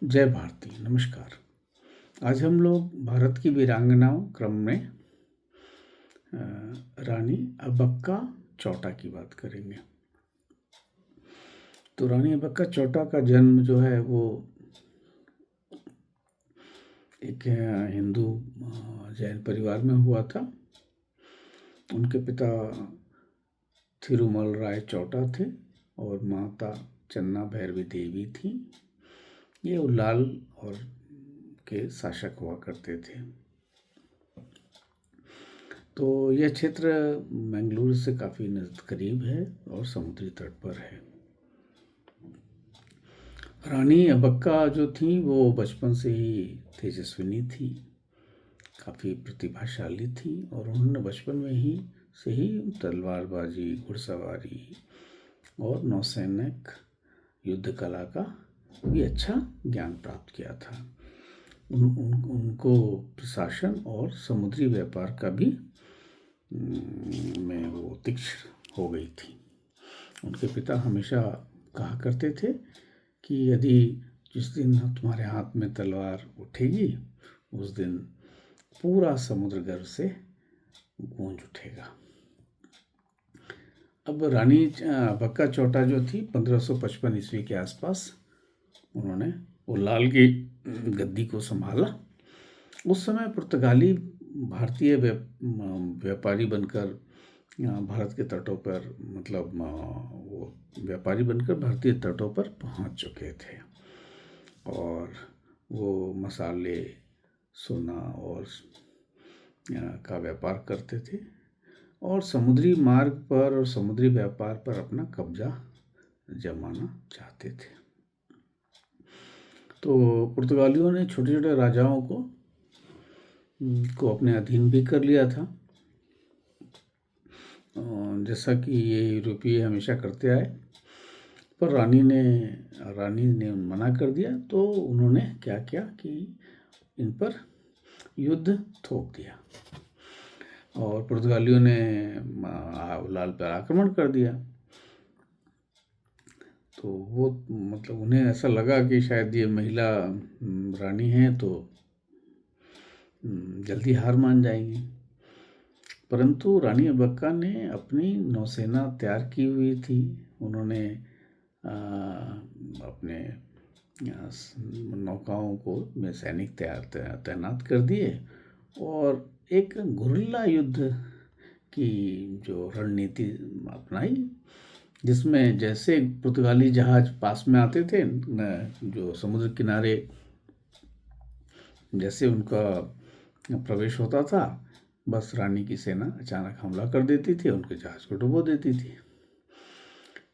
जय भारती, नमस्कार। आज हम लोग भारत की वीरांगनाओं क्रम में रानी अब्बक्का चौटा की बात करेंगे। तो रानी अब्बक्का चौटा का जन्म जो है वो एक हिंदू जैन परिवार में हुआ था। उनके पिता थिरुमल राय चौटा थे और माता चन्ना भैरवी देवी थी। ये उल्लाल और के शासक हुआ करते थे। तो यह क्षेत्र मंगलूर से काफ़ी करीब है और समुद्री तट पर है। रानी अब्बक्का जो थी वो बचपन से ही तेजस्विनी थी, काफ़ी प्रतिभाशाली थी और उन्होंने बचपन में ही तलवारबाजी, घुड़सवारी और नौसैनिक युद्ध कला का भी अच्छा ज्ञान प्राप्त किया था। उनको प्रशासन और समुद्री व्यापार का भी में वो तीक्ष्ण हो गई थी। उनके पिता हमेशा कहा करते थे कि यदि जिस दिन तुम्हारे हाथ में तलवार उठेगी उस दिन पूरा समुद्र गर्व से गूंज उठेगा। अब रानी अब्बक्का चौटा जो थी 1555 ईस्वी के आसपास उन्होंने उल्लाल की गद्दी को संभाला। उस समय पुर्तगाली भारतीय व्यापारी बनकर भारत के तटों पर वो व्यापारी बनकर भारतीय तटों पर पहुंच चुके थे और वो मसाले, सोना और का व्यापार करते थे और समुद्री मार्ग पर और समुद्री व्यापार पर अपना कब्जा जमाना चाहते थे। तो पुर्तगालियों ने छोटे छोटे राजाओं को अपने अधीन भी कर लिया था, जैसा कि ये यूरोपीय हमेशा करते आए। पर रानी ने मना कर दिया तो उन्होंने क्या किया कि इन पर युद्ध थोप दिया और पुर्तगालियों ने उल्लाल पर आक्रमण कर दिया। तो वो उन्हें ऐसा लगा कि शायद ये महिला रानी हैं तो जल्दी हार मान जाएंगी। परंतु रानी अब्बक्का ने अपनी नौसेना तैयार की हुई थी। उन्होंने अपने नौकाओं को में सैनिक तैनात कर दिए और एक गुरिल्ला युद्ध की जो रणनीति अपनाई, जिसमें जैसे पुर्तगाली जहाज पास में आते थे, जो समुद्र किनारे जैसे उनका प्रवेश होता था, बस रानी की सेना अचानक हमला कर देती थी, उनके जहाज को डुबो देती थी।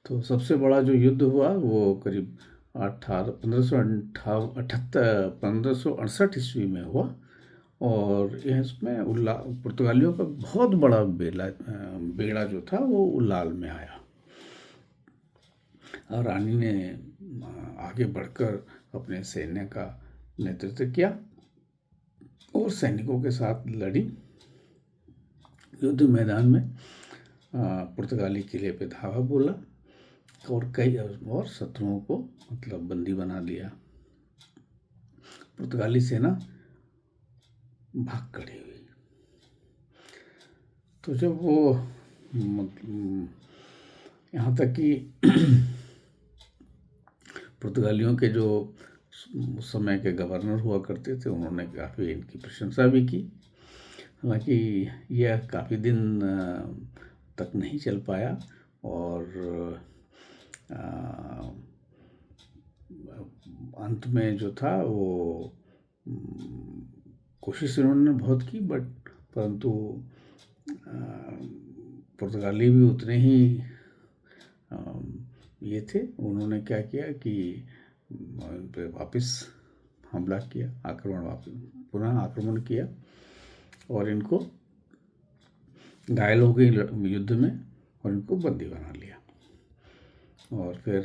तो सबसे बड़ा जो युद्ध हुआ वो करीब 1568 ईस्वी में हुआ और इसमें पुर्तगालियों का बहुत बड़ा बेड़ा जो था वो उल्लाल में आया और रानी ने आगे बढ़कर अपने सैन्य का नेतृत्व किया और सैनिकों के साथ लड़ी। युद्ध मैदान में पुर्तगाली किले पे धावा बोला और कई और शत्रुओं को बंदी बना लिया। पुर्तगाली सेना भाग खड़ी हुई। तो जब वो यहाँ तक कि पुर्तगालियों के जो उस समय के गवर्नर हुआ करते थे, उन्होंने काफ़ी इनकी प्रशंसा भी की। हालांकि यह काफ़ी दिन तक नहीं चल पाया और अंत में जो था वो कोशिश उन्होंने बहुत की परंतु पुर्तगाली भी उतने ही ये थे। उन्होंने क्या किया कि उन पे वापस हमला किया, पुनः आक्रमण किया और इनको घायल हो गई युद्ध में और इनको बंदी बना लिया और फिर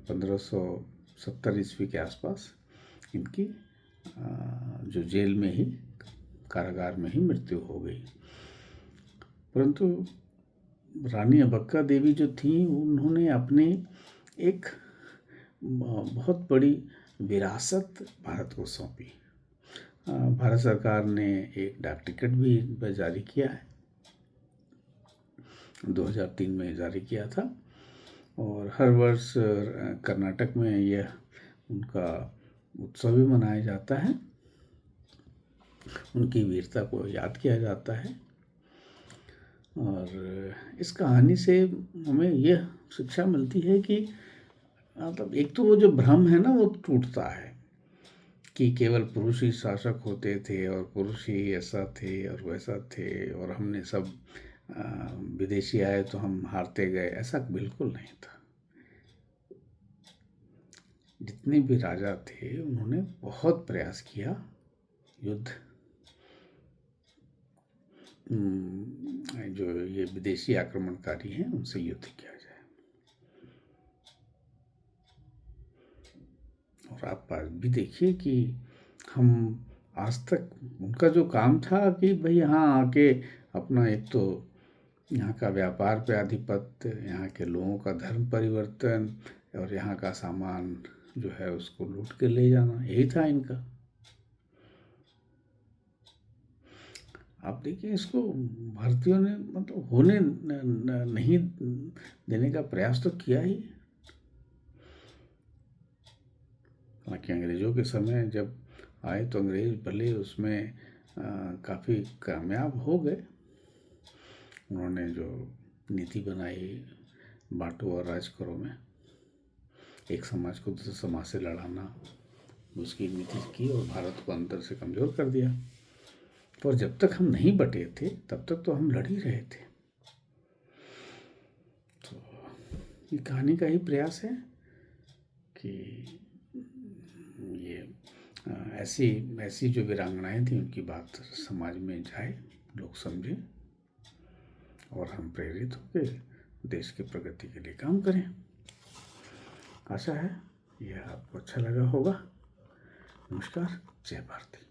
1570 ईस्वी के आसपास इनकी जो जेल में ही, कारागार में ही मृत्यु हो गई। परंतु रानी अब्बक्का देवी जो थी, उन्होंने अपने एक बहुत बड़ी विरासत भारत को सौंपी। भारत सरकार ने एक डाक टिकट भी इन पर जारी किया है, 2003 में जारी किया था। और हर वर्ष कर्नाटक में यह उनका उत्सव भी मनाया जाता है, उनकी वीरता को याद किया जाता है। और इस कहानी से हमें यह शिक्षा मिलती है कि मतलब एक तो वो जो भ्रम है ना वो टूटता है कि केवल पुरुष ही शासक होते थे और पुरुष ही ऐसा थे और वैसा थे और हमने सब विदेशी आए तो हम हारते गए, ऐसा बिल्कुल नहीं था। जितने भी राजा थे उन्होंने बहुत प्रयास किया युद्ध जो ये विदेशी आक्रमणकारी हैं उनसे युद्ध किया जाए। और आप भी देखिए कि हम आज तक उनका जो काम था कि भाई यहाँ आके अपना एक तो यहाँ का व्यापार पे आधिपत्य, यहाँ के लोगों का धर्म परिवर्तन और यहाँ का सामान जो है उसको लूट के ले जाना, यही था इनका। आप देखिए इसको भारतीयों ने मतलब होने नहीं देने का प्रयास तो किया ही। हालांकि अंग्रेज़ों के समय जब आए तो अंग्रेज़ भले उसमें काफ़ी कामयाब हो गए। उन्होंने जो नीति बनाई बांटो और राज करो में, एक समाज को दूसरे समाज से लड़ाना, उसकी नीति की और भारत को अंदर से कमज़ोर कर दिया। और जब तक हम नहीं बटे थे तब तक तो हम लड़ ही रहे थे। तो ये कहानी का ही प्रयास है कि ये ऐसी जो वीरांगनाएं थी उनकी बात समाज में जाए, लोग समझें और हम प्रेरित होकर देश की प्रगति के लिए काम करें। आशा है यह आपको अच्छा लगा होगा। नमस्कार, जय भारती।